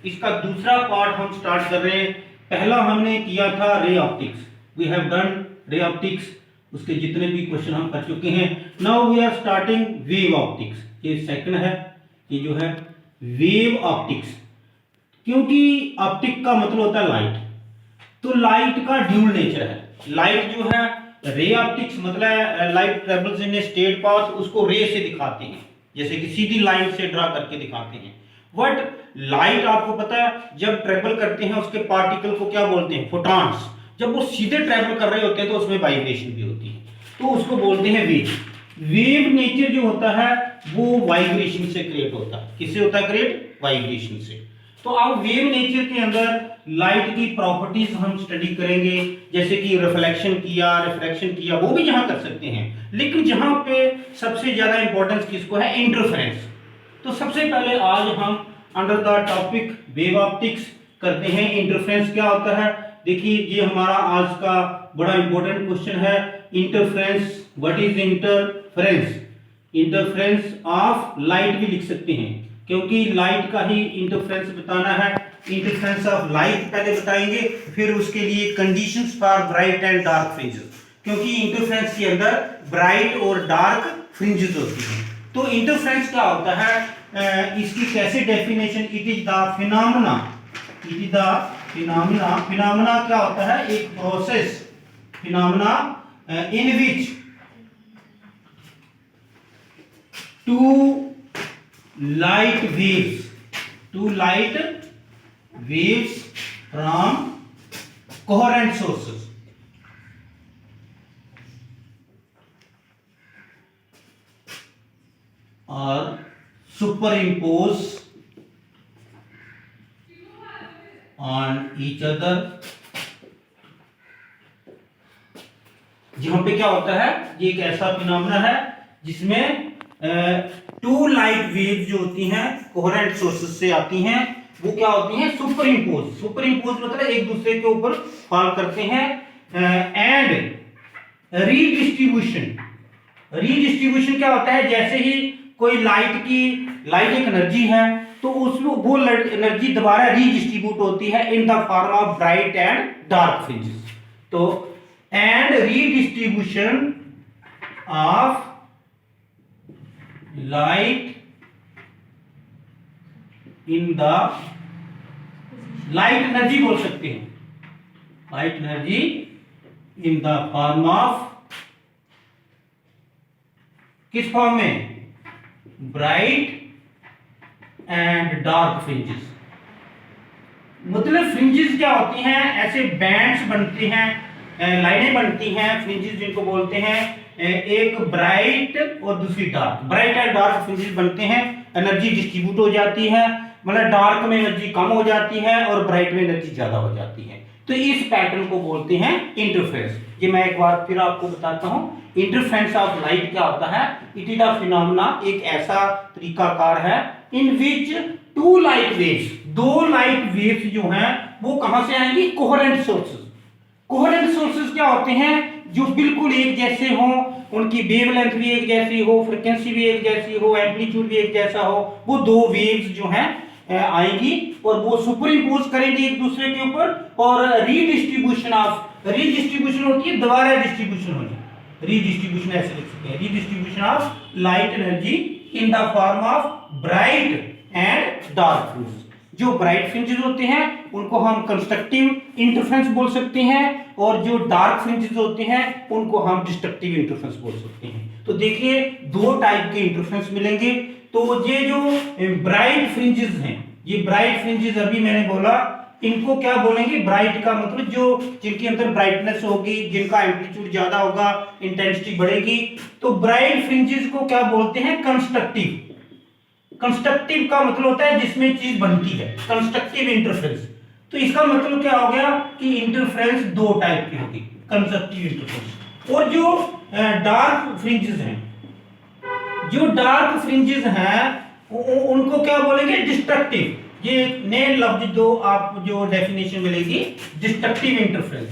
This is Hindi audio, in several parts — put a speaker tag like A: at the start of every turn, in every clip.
A: इसका दूसरा पार्ट हम स्टार्ट कर रहे हैं। पहला हमने किया था ray optics, we have done ray optics, उसके जितने भी क्वेश्चन हम कर चुके हैं। Now we are starting wave optics, ये सेकंड है, ये जो है वेव ऑप्टिक्स। क्योंकि ऑप्टिक का मतलब होता है लाइट, तो लाइट का ड्यूल नेचर है। लाइट जो है रे ऑप्टिक्स मतलब light travels in a straight path, उसको रे से दिखाते हैं, जैसे कि सीधी लाइन से ड्रा करके दिखाते हैं। बट लाइट आपको पता है जब ट्रेवल करते हैं उसके पार्टिकल को क्या बोलते हैं, फोटॉन्स। जब वो सीधे ट्रेवल कर रहे होते हैं तो उसमें वाइब्रेशन भी होती है, तो उसको बोलते हैं वेव। वेव नेचर जो होता है वो वाइब्रेशन से क्रिएट होता है। किससे होता है क्रिएट? वाइब्रेशन से। तो अब वेव नेचर के अंदर लाइट की प्रॉपर्टीज हम स्टडी करेंगे, जैसे कि रिफ्लेक्शन किया, रिफ्रैक्शन किया, वो भी यहां कर सकते हैं। लेकिन जहां पे सबसे ज्यादा इंपॉर्टेंस किसको है? इंटरफेरेंस। तो सबसे पहले आज हम under the topic wave optics करते हैं इंटरफेरेंस क्या होता है। देखिए ये हमारा आज का बड़ा इंपॉर्टेंट क्वेश्चन है, interference. What is interference? Interference of light भी लिख सकते हैं, क्योंकि लाइट का ही इंटरफेरेंस बताना है। इंटरफेरेंस ऑफ लाइट पहले बताएंगे, फिर उसके लिए conditions for bright and dark fringes, क्योंकि इंटरफेरेंस के अंदर ब्राइट और डार्क फ्रिंजेस होती हैं। तो इंटरफेरेंस क्या होता है, इसकी कैसे definition? It is the phenomena, it is the phenomena. Phenomena क्या होता है? एक process, phenomena in which two light waves from coherent sources are superimposed on each other। जहां पे क्या होता है, ये एक ऐसा फिनोमेना है जिसमें टू लाइट वेव जो होती हैं कोहेरेंट सोर्सेज से आती हैं, वो क्या होती हैं? Super impose. सुपर इम्पोज मतलब एक दूसरे के ऊपर फॉल करते हैं। एंड रीडिस्ट्रीब्यूशन, रीडिस्ट्रीब्यूशन क्या होता है? जैसे ही कोई लाइट एक एनर्जी है तो उसमें वो एनर्जी दोबारा रीडिस्ट्रीब्यूट होती है in the form of bright and dark fringes. तो and redistribution of light in the light energy बोल सकते हैं, light energy in the form of किस फॉर्म में? Bright and dark fringes. मतलब फ्रिंजेस क्या होती हैं? ऐसे बैंड्स बनते हैं, लाइनें बनती हैं, फ्रिंजेस जिनको बोलते हैं, एक ब्राइट और दूसरी dark. Bright and dark fringes बनते हैं, एनर्जी डिस्ट्रीब्यूट हो जाती है, मतलब डार्क में एनर्जी कम हो जाती है और ब्राइट में एनर्जी ज्यादा हो जाती है। तो इस पैटर्न को बोलते हैं इंटरफेरेंस। ये मैं एक बार फिर आपको बताता हूं, इंटरफेरेंस ऑफ लाइट क्या होता है? इट इज अ फिनोमेना, एक ऐसा तरीकाकार है इन विच टू लाइट वेव्स, दो लाइट वेव्स जो हैं वो कहां से आएंगी? Coherent sources. कोहेरेंट सोर्सेज क्या होते हैं? जो बिल्कुल एक जैसे हो, उनकी वेवलेंथ भी एक जैसी हो, फ्रीक्वेंसी भी एक जैसी हो, एम्पलीट्यूड भी एक जैसा हो, वो दो वेव्स जो हैं आएंगी और वो सुपरइम्पोज करेंगे एक दूसरे के ऊपर, और रीडिस्ट्रीब्यूशन होती है, दोबारा डिस्ट्रीब्यूशन होगी। रीडिस्ट्रीब्यूशन ऐसे लिख सकते हैं, redistribution of light energy in the form of bright and dark fringes. जो ब्राइट फ्रिंजेस होते हैं उनको हम कंस्ट्रक्टिव इंटरफेरेंस बोल सकते हैं, और जो डार्क फ्रिंजेस होते हैं उनको हम डिस्ट्रक्टिव इंटरफेरेंस बोल सकते हैं। तो देखिए दो टाइप के इंटरफेरेंस मिलेंगे। तो ये जो ब्राइट फ्रिंजेस हैं, ये ब्राइट फ्रिंजेस अभी मैंने बोला, इनको क्या बोलेंगे? ब्राइट का मतलब जो जिनके अंदर ब्राइटनेस होगी, जिनका एम्पलीट्यूड ज्यादा होगा, इंटेंसिटी बढ़ेगी, तो ब्राइट फ्रिंजेस को क्या बोलते हैं? कंस्ट्रक्टिव। कंस्ट्रक्टिव का मतलब होता है जिसमें चीज बनती है, कंस्ट्रक्टिव इंटरफेरेंस। तो इसका मतलब क्या हो गया कि इंटरफेरेंस दो टाइप की होगी, कंस्ट्रक्टिव इंटरफेरेंस। और जो डार्क फ्रिंजेस हैं, जो डार्क फ्रिंजेस हैं उनको क्या बोलेंगे? डिस्ट्रक्टिव। ये नए लफ्ज जो आप जो डेफिनेशन मिलेगी, डिस्ट्रक्टिव इंटरफेरेंस।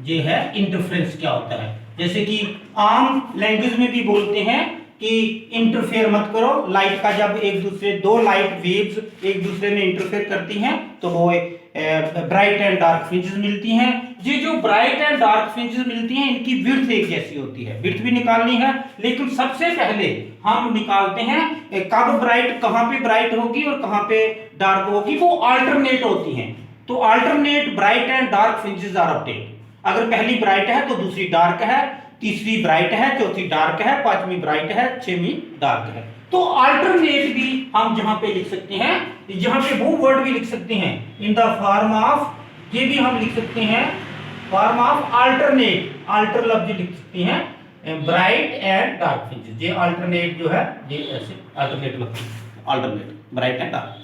A: ये है इंटरफेरेंस क्या होता है। जैसे कि आम लैंग्वेज में भी बोलते हैं कि इंटरफेयर मत करो। लाइट का जब दो लाइट वेव्स एक दूसरे में इंटरफेयर करती हैं तो वो ब्राइट एंड डार्क फ्रिंजेस मिलती हैं। ये जो ब्राइट एंड डार्क फ्रिंजेस मिलती हैं इनकी विड्थ एक जैसी होती है, विड्थ भी निकालनी है, लेकिन सबसे पहले हम निकालते हैं कब ब्राइट, कहां पे ब्राइट होगी और कहां पे डार्क होगी, वो अल्टरनेट होती हैं। तो alternate bright and dark fringes are obtained. अगर पहली ब्राइट है तो दूसरी डार्क है, तीसरी ब्राइट है, चौथी डार्क है, पांचवी ब्राइट है, छठवीं डार्क है। तो अल्टरनेट भी हम जहां पे लिख सकते हैं, जहां पे वो वर्ड भी लिख सकते हैं इन द फॉर्म ऑफ, ये भी हम लिख सकते हैं फॉर्म ऑफ अल्टरनेट, अल्टर लफ्ज लिख सकते हैं ब्राइट एंड डार्क फ्रिंजेस। ये अल्टरनेट जो है ये ऐसे अल्टरनेट लफ्ज, अल्टरनेट ब्राइट एंड डार्क।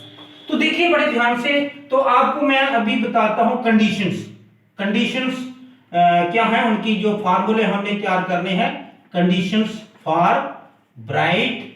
A: तो देखिए बड़े ध्यान से, तो आपको मैं अभी बताता हूं कंडीशंस। कंडीशंस क्या है, उनकी जो फार्मूले हमने तैयार करने हैं, conditions for bright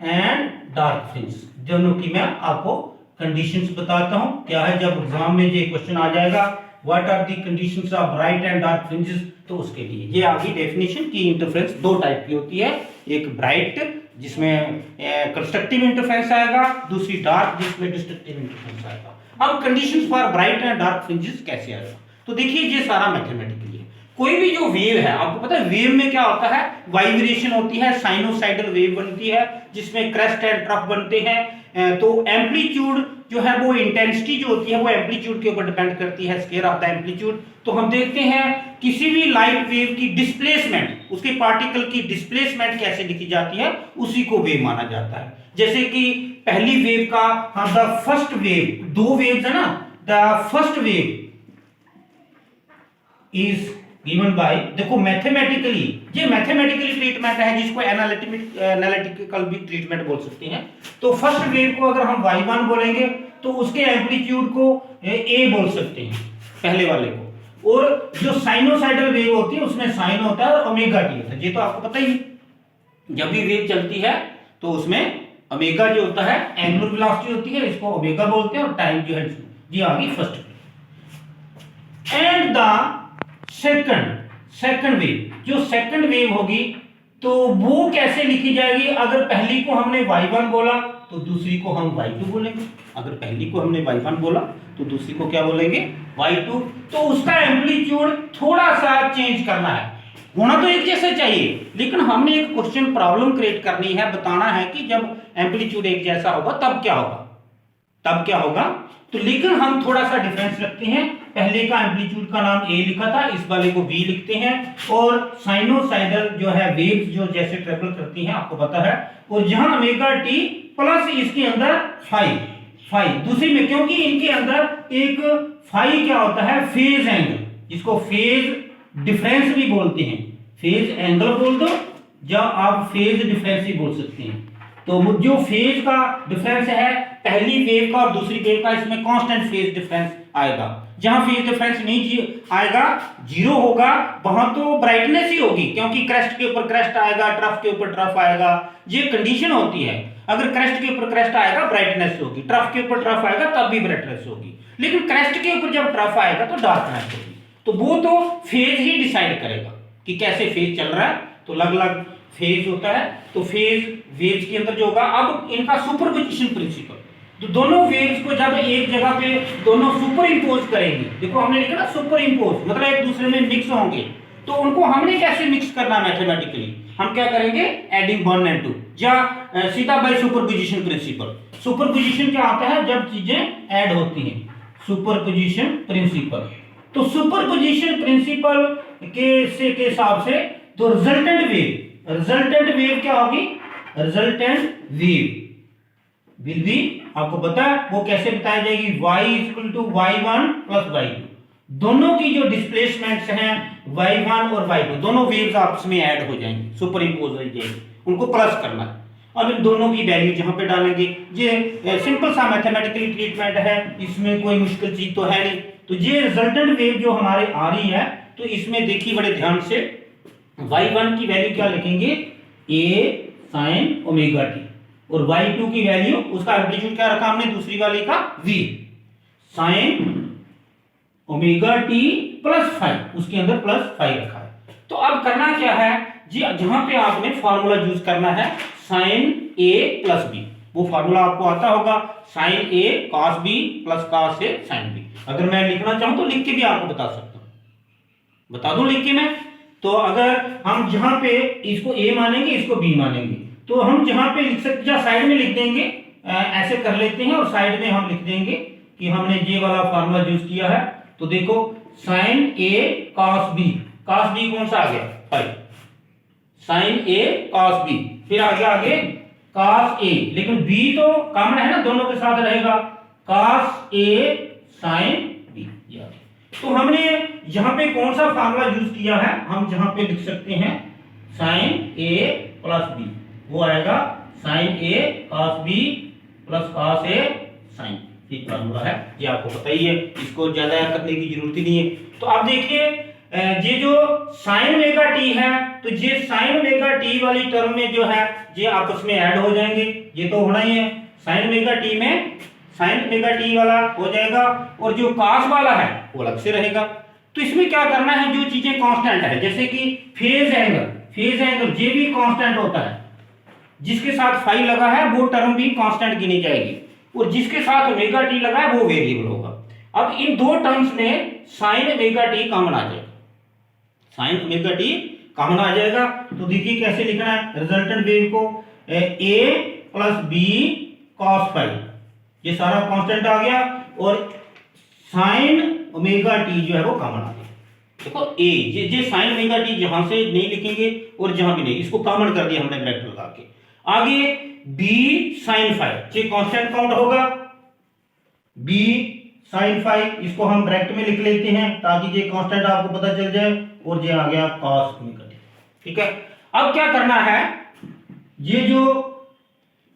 A: and dark fringe, दोनों की मैं आपको कंडीशंस बताता हूं। क्या है, जब एग्जाम में ये क्वेश्चन आ जाएगा what are the conditions of bright and dark fringes, तो उसके लिए ये आगे डेफिनेशन की इंटरफेरेंस दो टाइप की होती है, एक ब्राइट जिसमें कंस्ट्रक्टिव इंटरफेरेंस आएगा, दूसरी डार्क जिसमें डिस्ट्रक्टिव इंटरफेरेंस आएगा। अब conditions for bright and dark fringes कैसे आएगा, तो देखिए ये सारा मैथमेटिकली है। कोई भी जो वेव है, आपको पता है वेव में क्या होता है, वाइब्रेशन होती है, साइनोसाइडल वेव बनती है जिसमें क्रेस्ट एंड ट्रफ बनते हैं। तो एम्पलीट्यूड जो है वो इंटेंसिटी जो होती है वो एम्पलीट्यूड के ऊपर डिपेंड करती है, स्केयर ऑफ द एम्पलीट्यूड। तो हम देखते हैं किसी भी लाइट वेव की डिस्प्लेसमेंट, उसके पार्टिकल की डिस्प्लेसमेंट कैसे लिखी जाती है, उसी को वेव माना जाता है। जैसे कि पहली वेव का, हाँ द फर्स्ट वेव, दो वेव्स है ना, the first wave is given by, देखो मैथमेटिकली, ये मैथमेटिकली ट्रीटमेंट है जिसको एनालिटिकल भी ट्रीटमेंट बोल सकते हैं। तो फर्स्ट वेव को अगर हम y1 बोलेंगे तो उसके एम्पलीट्यूड को a बोल सकते हैं पहले वाले को, और जो साइनोसाइडल वेव होती है उसमें साइन होता है और ओमेगा टी होता है, ये तो आपको पता ही है। जब भी वेव चलती है तो उसमें ओमेगा जो होता है एंगुलर वेलोसिटी होती है, इसको ओमेगा बोलते हैं, और टाइम जो है जी आ गई first wave. And the second wave, जो सेकंड वेव होगी तो वो कैसे लिखी जाएगी, अगर पहली को हमने y1 बोला तो दूसरी को हम y2 बोलेंगे, अगर पहली को हमने y1 बोला तो दूसरी को क्या बोलेंगे y2। तो उसका एम्पलीट्यूड थोड़ा सा चेंज करना है, होना तो एक जैसा चाहिए, लेकिन हमने एक क्वेश्चन प्रॉब्लम क्रिएट करनी है, बताना है कि जब एम्पलीट्यूड एक जैसा होगा तब क्या होगा, तब क्या होगा। तो लेकिन हम थोड़ा सा डिफरेंस रखते हैं, पहले का एम्पलीट्यूड का नाम a लिखा था, इस वाले को b लिखते हैं, और साइनोसाइडल जो है वेव्स जो जैसे ट्रेवल करती हैं आपको पता है, और जहां ओमेगा टी प्लस इसके अंदर फाई दूसरी में, क्योंकि इनके अंदर एक फाई क्या होता है फेज एंगल, जिसको फेज डिफरेंस भी बोलते हैं, फेज एंगल बोल दो या आप फेज डिफरेंस भी बोल सकते हैं। तो जो फेज का डिफरेंस है पहली वेव का और दूसरी वेव का, इसमें कांस्टेंट फेज डिफरेंस आएगा। जहां फेज डिफरेंस नहीं आएगा, जीरो होगा, वहां तो ब्राइटनेस ही होगी, क्योंकि क्रेस्ट के ऊपर क्रेस्ट आएगा, ट्रफ के ऊपर ट्रफ आएगा, ये कंडीशन होती है। अगर क्रेस्ट के ऊपर क्रेस्ट आएगा ब्राइटनेस होगी, ट्रफ के ऊपर ट्रफ आएगा तब भी ब्राइटनेस होगी, लेकिन क्रेस्ट के ऊपर जब ट्रफ आएगा तो डार्कनेस होगी। तो वो तो फेज ही डिसाइड करेगा कि कैसे फेज चल रहा है, तो अलग अलग फेज होता है। तो फेज वेव्स के अंदर जो होगा, अब इनका सुपरपोजिशन प्रिंसिपल, तो दोनों वेव्स को जब एक जगह पे दोनों सुपर इंपोज करेंगे, देखो हमने लिखा ना सुपर इंपोज मतलब एक दूसरे में मिक्स होंगे, तो उनको हमने कैसे मिक्स करना मैथमेटिकली, हम क्या करेंगे एडिंग 1 and 2 या सीधा बाय सुपरपोजिशन प्रिंसिपल। सुपरपोजिशन क्या आता है, जब चीजें ऐड होती हैं, सुपरपोजिशन प्रिंसिपल। तो सुपरपोजिशन प्रिंसिपल के हिसाब से तो रिजल्टेंट वेव क्या होगी, रिजल्टेंट वेव विल बी, आपको पता है वो कैसे बताई जाएगी, y equal to y1 plus y2। दोनों की जो डिस्प्लेसमेंट्स हैं y1 और y2, दोनों वेव्स आपस में ऐड हो जाएंगी, सुपर इंपोज हो जाएंगी, उनको प्लस करना है। अब इन दोनों की वैल्यू जहां पे डालेंगे, ये सिंपल सा मैथमेटिकली ट्रीटमेंट है, इसमें कोई मुश्किल चीज तो है नहीं। तो ये रिजल्टेंट वेव जो हमारे आ रही है, तो इसमें देखिए बड़े ध्यान से, y1 की वैल्यू क्या लिखेंगे a sin ओमेगा टी, और y2 की वैल्यू, उसका एम्पलीट्यूड क्या रखा हमने दूसरी वाली का v sin omega T plus 5, उसके अंदर प्लस 5 रखा है। तो अब करना क्या है जी जहां पे आपने फार्मूला यूज करना है साइन ए प्लस बी, वो फार्मूला आपको आता होगा, sign A cos B plus cos A sine B. अगर मैं लिखना चाहूं तो लिख के भी आपको बता सकता हूं, बता दूं लिख के मैं। तो अगर हम जहां पे इसको ए मानेंगे, इसको बी मानेंगे, तो हम जहां पे लिख सकते हैं साइड में लिख देंगे, ऐसे कर लेते हैं और साइड में हम लिख देंगे कि हमने ये वाला फार्मूला यूज किया है। तो देखो साइन ए कॉस बी, कॉस बी कौन सा आ गया 5, साइन ए कॉस बी, फिर आगे कॉस ए, लेकिन बी तो कॉमन है ना, दोनों के साथ रहेगा, कॉस ए साइन बी। तो हमने यहां पे कौन सा फार्मूला यूज किया है, हम जहां पे लिख सकते हैं साइन ए प्लस बी, वो आएगा sign A cos B plus cos A sign, ये फार्मूला है, ये आपको पता ही है, इसको ज्यादा करने की जरूरत ही नहीं है। तो आप देखिए ये जो साइन ओमेगा टी है, तो ये साइन ओमेगा टी वाली टर्म में जो है ये आपस में ऐड हो जाएंगे, ये तो होना ही है, साइन ओमेगा टी में साइन ओमेगा टी वाला हो जाएगा और जो कॉस वाला है वो अलग से रहेगा। तो इसमें क्या करना है, जो चीजें कांस्टेंट है, जैसे कि फेज एंगल ये भी कांस्टेंट होता है, जिसके साथ फाई लगा है वो टर्म भी कांस्टेंट गिनी जाएगी, और जिसके साथ ओमेगा टी लगा है वो वेरिएबल होगा। अब इन दो टर्म्स में साइन ओमेगा टी कॉमन आ जाएगा, साइन ओमेगा टी कॉमन आ जाएगा। तो देखिए कैसे लिखना है रिजल्टेंट वेव को, ए प्लस बी कॉस फाई, ये सारा कांस्टेंट आ गया, और साइन ओमेगा टी जो है वो कॉमन आ गया। देखो ए ये साइन ओमेगा टी जहां से नहीं लिखेंगे और जहां भी नहीं, इसको कॉमन कर दिया हमने ब्रैकेट लगा के। आगे बी साइन फाई, ये कांस्टेंट काउंट होगा, बी साइन फाई, इसको हम ब्रैकेट में लिख लेते हैं ताकि ये कांस्टेंट आपको पता चल जाए, और ये आ गया कॉस ओमेगा टी। ठीक है, अब क्या करना है, ये जो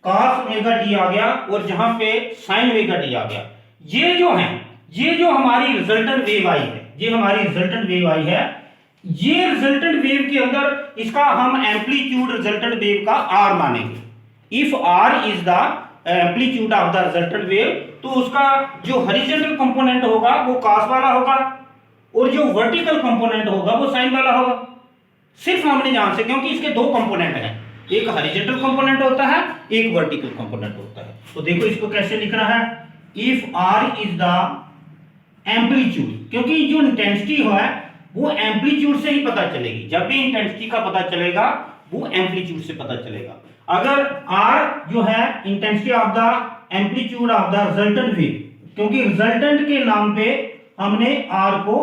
A: कॉस ओमेगा टी आ गया और जहां पे साइन ओमेगा टी आ गया, ये जो है, ये जो हमारी रिजल्टेंट वेव आई है, ये हमारी रिजल्टेंट वेव आई है, ये रिजल्टेंट वेव के अंदर इसका हम एम्पलीट्यूड रिजल्टेंट वेव का आर मानेंगे। If R is the amplitude of the resultant wave, तो उसका जो हॉरिजॉन्टल कंपोनेंट होगा वो कॉस वाला होगा, और जो वर्टिकल कंपोनेंट होगा वो साइन वाला होगा। सिर्फ हमने जान से, क्योंकि इसके दो कंपोनेंट हैं, एक हॉरिजॉन्टल कंपोनेंट होता है, एक वर्टिकल कंपोनेंट होता है। तो देखो इसको कैसे लिखना है, if R is the amplitude, क्योंकि जो इंटेंसिटी है वो एम्पलीट्यूड से ही पता चलेगी, जब भी इंटेंसिटी का पता चलेगा वो एम्पलीट्यूड से पता चलेगा। अगर आर जो है intensity of the amplitude of the resultant wave, क्योंकि रिजल्टेंट के नाम पे हमने आर को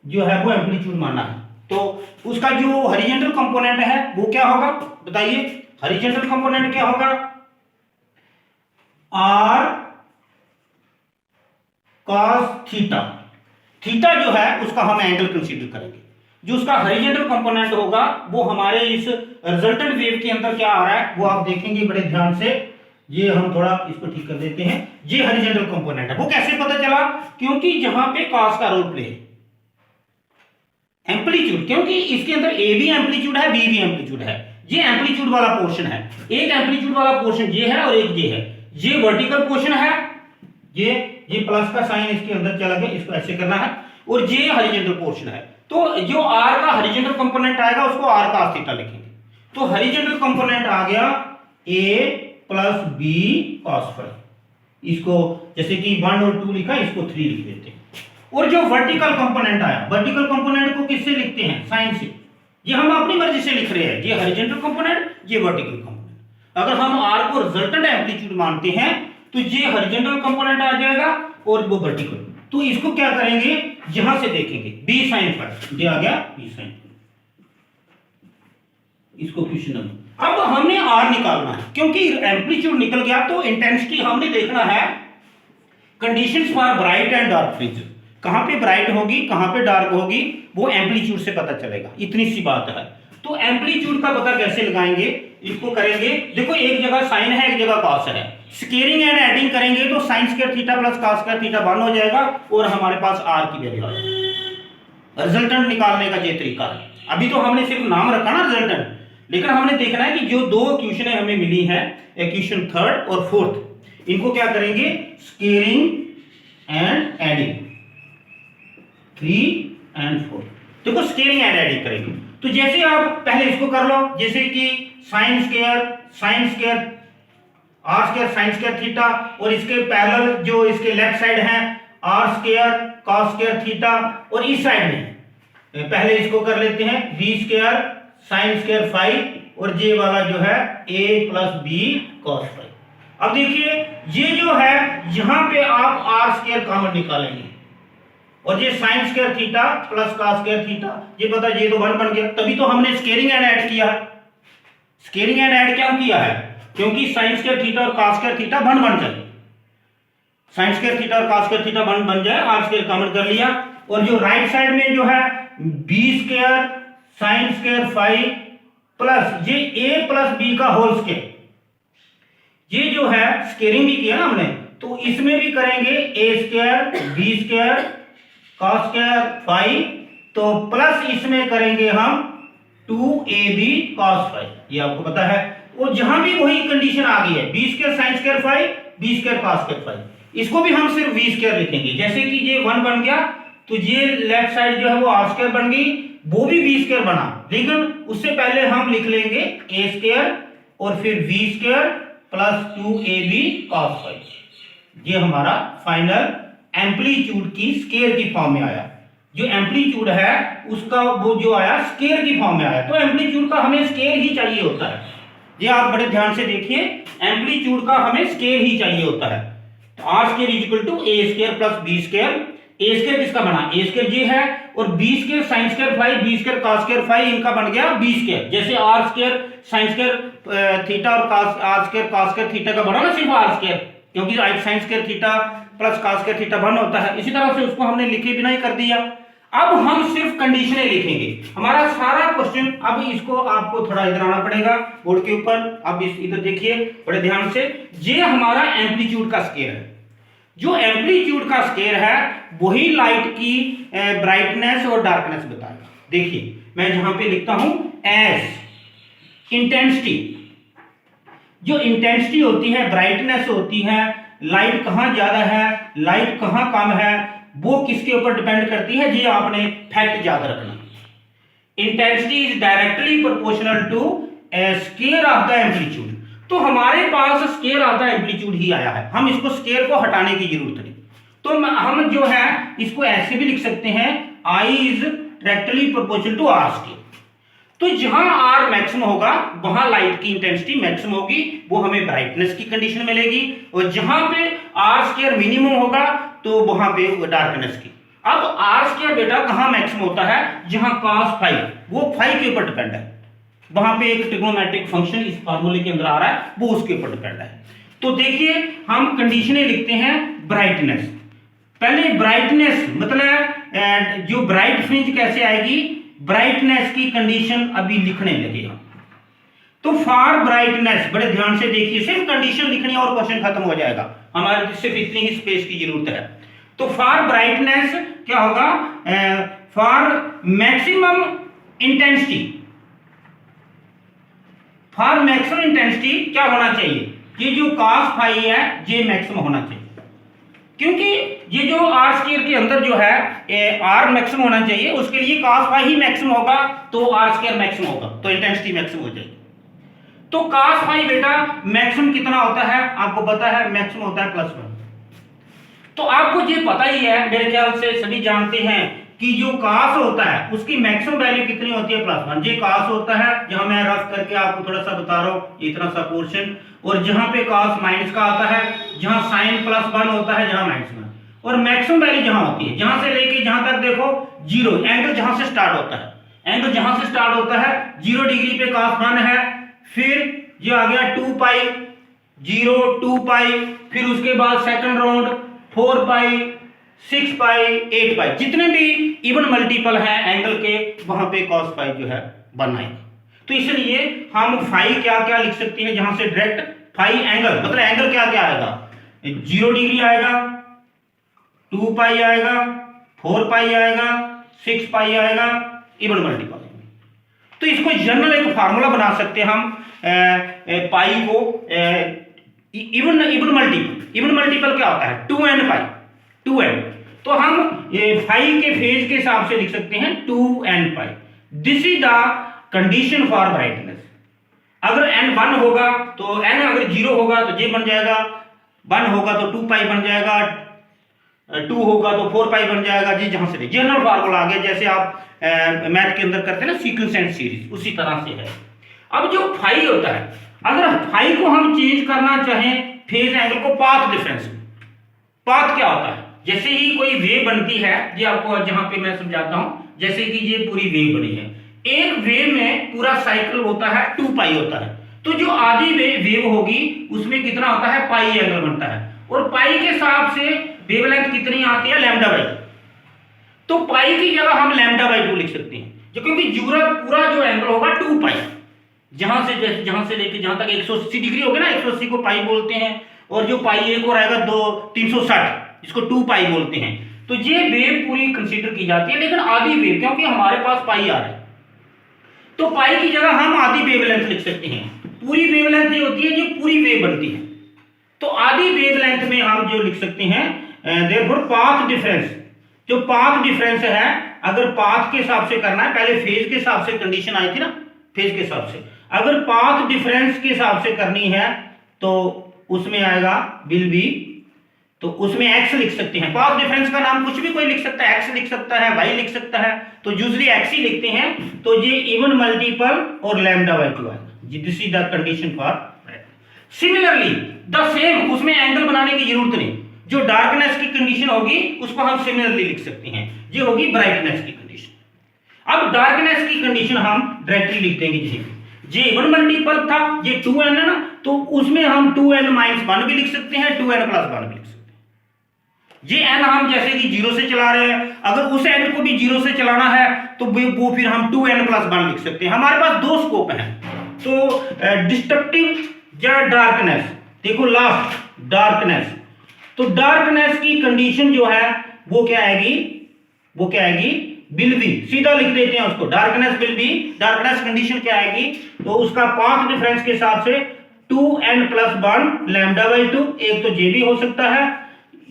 A: जो है वो एम्पलीट्यूड माना है, तो उसका जो हॉरिजॉन्टल कंपोनेंट है वो क्या होगा बताइए, हॉरिजॉन्टल कंपोनेंट क्या होगा, आर कॉस थीटा, थीटा जो है उसका हम एंगल कंसीडर करेंगे, जो उसका हॉरिजॉन्टल कंपोनेंट होगा वो हमारे इस रिजल्टेंट वेव के अंदर क्या आ रहा है वो आप देखेंगे बड़े ध्यान से। ये हम थोड़ा इसको ठीक कर देते हैं, ये हॉरिजॉन्टल कंपोनेंट है, वो कैसे पता चला, क्योंकि जहां पे कॉस का रोल प्ले है, एम्पलीट्यूड, क्योंकि इसके अंदर ए भी एम्पलीट्यूड है, बी भी एम्पलीट्यूड है, ये एम्पलीट्यूड वाला पोर्शन है, एक एम्पलीट्यूड वाला पोर्शन ये है और एक ये है, ये वर्टिकल पोर्शन है, ये प्लस का साइन इसके अंदर चला गया, इसको ऐसे करना है, और ये हॉरिजॉन्टल पोर्शन है। तो जो आर का हॉरिजॉन्टल कंपोनेंट आएगा उसको आर cos थीटा लिखेंगे। तो हॉरिजॉन्टल कंपोनेंट आ गया a plus B cos phi, इसको जैसे कि 1 और 2 लिखा, इसको 3 लिख देते हैं। और जो वर्टिकल कंपोनेंट आया, वर्टिकल कंपोनेंट को किससे लिखते हैं, साइन से, ये हम अपनी मर्जी से लिख रहे हैं, ये हॉरिजॉन्टल कंपोनेंट, ये वर्टिकल कंपोनेंट। अगर हम आर को रिजल्टेंट एम्पलीट्यूड मानते हैं तो ये हॉरिजॉन्टल कंपोनेंट आ जाएगा और वो वर्टिकल। तो इसको क्या करेंगे, यहां से देखेंगे b sin फाई, ये आ गया b sin, इसको क्वेश्चन नंबर। अब हमने r निकालना है, क्योंकि एम्पलीट्यूड निकल गया तो इंटेंसिटी हमने देखना है, conditions for bright and dark fringe, कहां पे ब्राइट होगी कहां पे डार्क होगी वो एम्पलीट्यूड से पता चलेगा, इतनी सी बात है। तो एम्पलीट्यूड का पता कैसे लगाएंगे, इसको करेंगे, देखो एक जगह साइन है एक जगह कॉस है, स्केयरिंग एंड एडिंग करेंगे तो sign square theta plus cos square theta 1 हो जाएगा और हमारे पास r की वैल्यू आ जाएगी। रिजल्टेंट निकालने का ये तरीका है। अभी तो हमने सिर्फ नाम रखा ना रिजल्टेंट, लेकिन हमने देखना है कि जो दो इक्वेशनें हमें मिली है, इक्वेशन 3rd और 4th, इनको क्या करेंगे, स्केयरिंग एंड एडिंग, 3 and 4। देखो स्केयरिंग एंड एडिंग करेंगे तो जैसे आप पहले इसको कर लो, जैसे कि sine square R square sine square theta, और इसके पैरेलल जो इसके लेफ्ट साइड है R square cos square theta, और इस साइड में पहले इसको कर लेते हैं B square sine square five, और ये वाला जो है a plus B cos five. अब देखिए ये जो है यहां पे आप आर स्क्वायर कॉमन निकालेंगे, और ये sign square theta plus cos square theta, ये पता ये तो 1 बन गया, तभी तो हमने स्केलिंग एंड ऐड किया है। स्केलिंग एंड ऐड क्या किया है, क्योंकि साइन स्क्वायर थीटा और कॉस स्क्वायर थीटा 1 बन जाए, साइन स्क्वायर थीटा और कॉस स्क्वायर थीटा 1 बन जाए, आर स्क्वायर कॉमन कर लिया, और जो राइट साइड में जो है B square sine square five plus ये a प्लस बी का होल स्क्वायर, ये जो है स्केलिंग भी किया ना हमने, तो इसमें भी करेंगे a square B square cos square five, तो प्लस इसमें करेंगे हम 2ab cos फाइव, ये आपको पता है। और जहां भी वही कंडीशन आ गई है, B square sine square five B square cos square five, इसको भी हम सिर्फ v स्क्वायर लिखेंगे, जैसे कि ये 1 बन गया तो ये लेफ्ट साइड जो है वो आर स्क्वायर बन गई, वो भी बी स्क्वायर बना, लेकिन उससे पहले हम लिख लेंगे a स्क्वायर और फिर v square plus 2ab cos five. ये हमारा फाइनल एम्पलीट्यूड की स्केयर की फॉर्म में आया। जो एम्पलीट्यूड है उसका वो जो आया स्केयर की फॉर्म में आया, तो एम्पलीट्यूड का हमें स्केयर ही चाहिए होता है। ये आप बड़े ध्यान से देखिए, एम्पलीट्यूड का हमें स्केयर ही चाहिए होता है। तो R square is equal to A square plus B square. A square किसका बना, ए स्क्वायर ये है, और B square sine square five B square cos square five, इनका बन गया बी स्क्वायर। जैसे R square sine square theta और cos R square cos square theta का बना ना सिर्फ आर स्क्वायर, क्योंकि sine square theta plus cos square theta 1 होता है, इसी तरह से उसको हमने लिखे बिना ही कर दिया। अब हम सिर्फ कंडीशनें लिखेंगे, हमारा सारा क्वेश्चन। अब इसको आपको थोड़ा इधर आना पड़ेगा बोर्ड के ऊपर, अब इधर देखिए बड़े ध्यान से, ये हमारा एम्पलीट्यूड का स्केयर है। जो एम्पलीट्यूड का स्केयर है वही लाइट की ब्राइटनेस और डार्कनेस बताएगा। देखिए मैं जहां पे लिखता हूं एस इंटेंसिटी, जो इंटेंसिटी होती है ब्राइटनेस होती है, लाइट कहां ज्यादा है लाइट कहां कम है, वो किसके ऊपर डिपेंड करती है, ये आपने फैक्ट याद रखना। Intensity is directly proportional to square of the amplitude. तो हमारे पास स्केयर ऑफ द एम्पलीट्यूड ही आया है, हम इसको स्केयर को हटाने की जरूरत नहीं। तो हम जो है इसको ऐसे भी लिख सकते हैं, I is directly proportional to R square. तो जहां आर मैक्सिमम होगा वहां लाइट की इंटेंसिटी मैक्सिमम होगी, वो हमें ब्राइटनेस की कंडीशन मिलेगी, और जहां पे आर स्केयर मिनिमम होगा तो वहां पे डार्कनेस की। अब आर स्केयर बेटा कहां मैक्सिमम होता है, जहां cos फाइव वो फाइव के ऊपर डिपेंड है, वहां पे एक ट्रिग्नोमेट्रिक फंक्शन इस फार्मूले के अंदर आ रहा है, वो उसके ऊपर डिपेंड है। तो देखिए हम कंडीशनें लिखते हैं ब्राइटनेस। पहले ब्राइटनेस मतलब जो ब्राइट फ्रिंज कैसे आएगी, ब्राइटनेस की कंडीशन अभी लिखने लगे हम। तो फॉर ब्राइटनेस बड़े ध्यान से देखिए, सिर्फ कंडीशन लिखनी और क्वेश्चन खत्म हो जाएगा, हमारे सिर्फ इतनी ही स्पेस की जरूरत है। तो फॉर ब्राइटनेस क्या होगा, for maximum intensity, for maximum intensity क्या होना चाहिए, ये जो cos फाइव है ये मैक्सिमम होना चाहिए, क्योंकि ये जो आर स्क्वायर के अंदर जो है आर मैक्सिमम होना चाहिए, उसके लिए cos फाइव ही मैक्सिमम होगा तो आर स्क्वायर मैक्सिमम होगा, तो इंटेंसिटी मैक्सिमम हो जाएगी। तो cos फाइव बेटा मैक्सिमम कितना होता है आपको पता है, मैक्सिमम होता है +1। तो आपको ये पता ही है, मेरे ख्याल से सभी जानते हैं कि जो cos होता है उसकी मैक्सिमम वैल्यू कितनी होती है, +1। ये cos होता है, जहां मैं रफ करके आपको थोड़ा सा बता रहा हूं इतना सा पोर्शन, और जहां पे cos माइनस का आता है, जहां sin +1 होता है, जहां -1, और मैक्सिमम वैल्यू जहां होती है, जहां से लेके जहां तक देखो 0, एंगल जहां से स्टार्ट होता है, एंगल जहां से स्टार्ट होता है 0 डिग्री पे cos 1 है, फिर ये आ गया 2 पाई 0 2 पाई, फिर उसके बाद सेकंड राउंड 4 पाई 6 पाई 8 पाई, जितने भी इवन मल्टीपल है एंगल के वहां पे cos फाइव जो है बनाएगी। तो इसलिए हम फाइव क्या क्या लिख सकते हैं, जहां से डायरेक्ट फाइव एंगल मतलब एंगल क्या क्या आएगा, 0 डिग्री आएगा, 2 पाई आएगा, 4 पाई आएगा, 6 पाई आएगा, इवन मल्टीपल। तो इसको जनरल एक फार्मूला बना सकते हैं हम पाई को इवन मल्टीपल क्या होता है 2n पाई 2n, तो हम फाइव के फेज के हिसाब से लिख सकते हैं 2n pi. This is the condition for brightness. अगर n 1 होगा तो n अगर 0 होगा तो j बन जाएगा, 1 होगा तो 2 पाई बन जाएगा, 2 होगा तो 4 पाई बन जाएगा। जी जहां से जनरल फार्मूला आ गया, जैसे आप मैथ के अंदर करते हैं ना सीक्वेंस एंड सीरीज, उसी तरह से है। अब जो फाई होता है, अगर फाई को हम चेंज करना चाहें फेज एंगल को पाथ डिफरेंस में, पाथ क्या होता है, जैसे ही कोई वेव बनती है, ये आपको जहां पे मैं समझाता हूं, जैसे कि ये पूरी वेव बनी है, एक वेव में पूरा साइकिल होता है 2 पाई होता है, तो जो आधी वेव होगी उसमें कितना होता है, पाई एंगल बनता है, और पाई के हिसाब से वेवलेंथ कितनी आती है, λ/2। तो पाई की जगह हम λ/2 लिख सकते हैं, जो क्योंकि पूरा जो एंगल होगा 2 पाई, जहां से लेके जहां तक 180 डिग्री होगा ना, 180 को पाई बोलते हैं, और जो पाई एक और आएगा 360, जिसको 2 पाई बोलते हैं। तो ये वेव पूरी कंसीडर की जाती है, लेकिन आधी वेव, क्योंकि हमारे पास पाई आ रहा है, तो पाई की जगह हम आधी वेवलेंथ लिख सकते हैं। पूरी वेवलेंथ ये होती है जो पूरी वेव बनती है, तो आधी वेवलेंथ में हम जो लिख सकते हैं, देयरफॉर पाथ डिफरेंस, जो पाथ डिफरेंस है, अगर पाथ के हिसाब से करना है, पहले फेज के हिसाब से कंडीशन आई थी ना, फेज के हिसाब से, अगर पाथ डिफरेंस के हिसाब से करनी है तो उसमें आएगा विल बी, तो उसमें x लिख सकते हैं। पाथ डिफरेंस का नाम कुछ भी कोई लिख सकता है, x लिख सकता है, y लिख सकता है, तो यूजुअली x ही लिखते हैं, तो ये इवन मल्टीपल और λ/2 है। This is the condition for. Similarly the same, उसमें एंगल बनाने की जरूरत नहीं, जो डार्कनेस की कंडीशन होगी उसको हम सिमिलरली लिख सकते हैं, ये होगी ब्राइटनेस की कंडीशन। अब डार्कनेस की कंडीशन हम डायरेक्टली लिख देंगे, जे इवन मल्टीपल था, ये 2n है ना, तो उसमें हम 2n-1 भी लिख सकते हैं, 2n+1 भी लिख सकते हैं। ये n हम जैसे कि 0 से चला रहे हैं, अगर उस n को भी 0 से चलाना है तो वो फिर हम 2n+1 लिख सकते हैं। हमारे पास दो स्कोप हैं, तो डिस्ट्रक्टिव या डार्कनेस, देखो लास्ट डार्कनेस, तो डार्कनेस की कंडीशन जो है वो क्या आएगी, विल बी, सीधा लिख देते हैं उसको, darkness will be, darkness condition क्या आएगी, तो उसका पाथ डिफरेंस के हिसाब से 2n+1 λ/2, एक तो जे भी हो सकता है,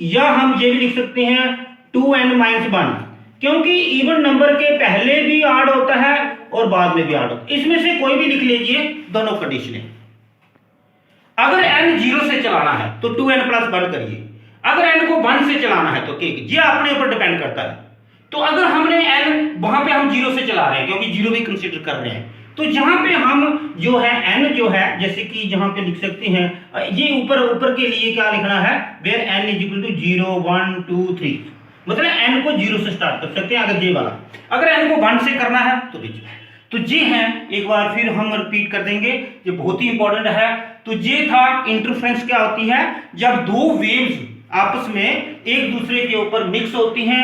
A: या हम ये भी लिख सकते हैं 2n-1, क्योंकि इवन नंबर के पहले भी ऐड होता है और बाद में भी ऐड होता है, इसमें से कोई भी लिख लीजिए, दोनों कंडीशनें। अगर n 0 से चलाना है तो 2n+1 करिए, अगर n को 1 से चलाना है तो ये अपने ऊपर डिपेंड करता है। तो अगर हमने n वहां पे हम 0 से चला रहे हैं, क्योंकि 0 भी कंसीडर कर रहे हैं, तो जहां पे हम जो है n जो है, जैसे कि जहां पे लिख सकते हैं, ये ऊपर के लिए क्या लिखना है, वेयर n = 0 1 2 3, मतलब n को 0 से स्टार्ट कर सकते हैं। अगर ये वाला, अगर n को 1 से करना है तो ये है, एक बार फिर हम रिपीट कर देंगे, ये बहुत ही इंपॉर्टेंट है। तो ये था इंटरफ्रेंस क्या होती है, जब दो वेव्स आपस में एक दूसरे के ऊपर मिक्स होती हैं